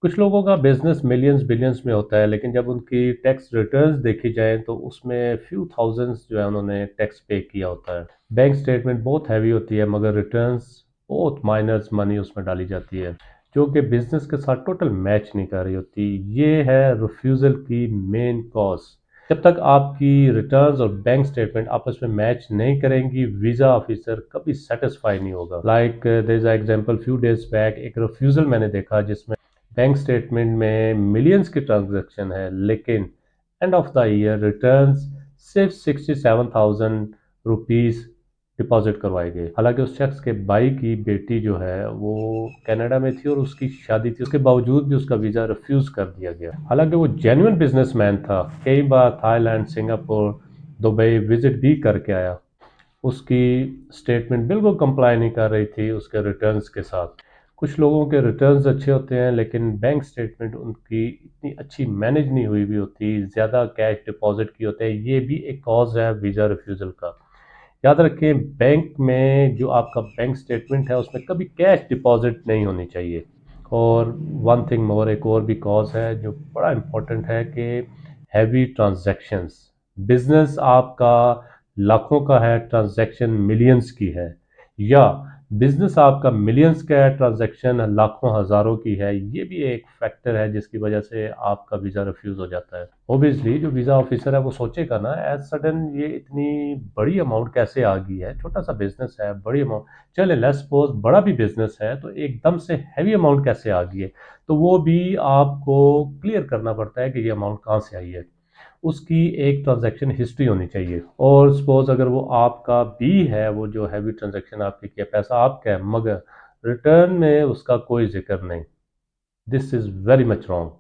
कुछ लोगों का बिजनेस मिलियंस बिलियंस में होता है, लेकिन जब उनकी टैक्स रिटर्न्स देखी जाए तो उसमें फ्यू थाउजेंड्स जो है उन्होंने टैक्स पे किया होता है। बैंक स्टेटमेंट बहुत हैवी होती है, मगर रिटर्न्स बहुत माइनर्स मनी उसमें डाली जाती है जो कि बिजनेस के साथ टोटल मैच नहीं कर रही होती। ये है रिफ्यूज़ल की मेन कॉज। जब तक आपकी रिटर्न्स और बैंक स्टेटमेंट आपस में मैच नहीं करेंगी, वीज़ा ऑफिसर कभी सेटिस्फाई नहीं होगा। Like there is example, few days back एक रिफ्यूज़ल मैंने देखा जिसमें बैंक स्टेटमेंट में मिलियंस की ट्रांजैक्शन है, लेकिन end of the year returns सिर्फ 67,000 रुपीज़ डिपॉजिट करवाए गए। हालांकि उस शख्स के भाई की बेटी जो है वो कनाडा में थी और उसकी शादी थी, उसके बावजूद भी उसका वीज़ा रिफ्यूज़ कर दिया गया। हालांकि वो जेन्युइन बिजनेसमैन था, कई बार थाईलैंड, सिंगापुर, दुबई विजिट भी करके आया। उसकी स्टेटमेंट बिल्कुल कंप्लाई नहीं कर रही थी उसके रिटर्न्स के साथ। कुछ लोगों के रिटर्न्स अच्छे होते हैं, लेकिन बैंक स्टेटमेंट उनकी इतनी अच्छी मैनेज नहीं हुई भी होती, ज़्यादा कैश डिपॉजिट की होते हैं। ये भी एक कॉज है वीज़ा रिफ्यूज़ल का। याद रखें, बैंक में जो आपका बैंक स्टेटमेंट है उसमें कभी कैश डिपॉजिट नहीं होनी चाहिए। और वन थिंग मोर, एक और भी कॉज है जो बड़ा इम्पोर्टेंट है कि हैवी ट्रांजैक्शंस। बिजनेस आपका लाखों का है, ट्रांजैक्शन मिलियंस की है, या बिजनेस आपका मिलियंस का है, ट्रांजैक्शन लाखों हजारों की है। ये भी एक फैक्टर है जिसकी वजह से आपका वीज़ा रिफ्यूज़ हो जाता है। ओबियसली जो वीज़ा ऑफिसर है वो सोचेगा ना, एज सडन ये इतनी बड़ी अमाउंट कैसे आ गई है, छोटा सा बिजनेस है, बड़ी अमाउंट, चले लेट्स सपोज बड़ा भी बिजनेस है तो एकदम से हैवी अमाउंट कैसे आ गई है। तो वो भी आपको क्लियर करना पड़ता है कि ये अमाउंट कहाँ से आई है। उसकी एक ट्रांजैक्शन हिस्ट्री होनी चाहिए। और सपोज अगर वो आपका भी है, वो जो हैवी ट्रांजैक्शन आपकी किया, पैसा आपका है, मगर रिटर्न में उसका कोई जिक्र नहीं, this is very much wrong.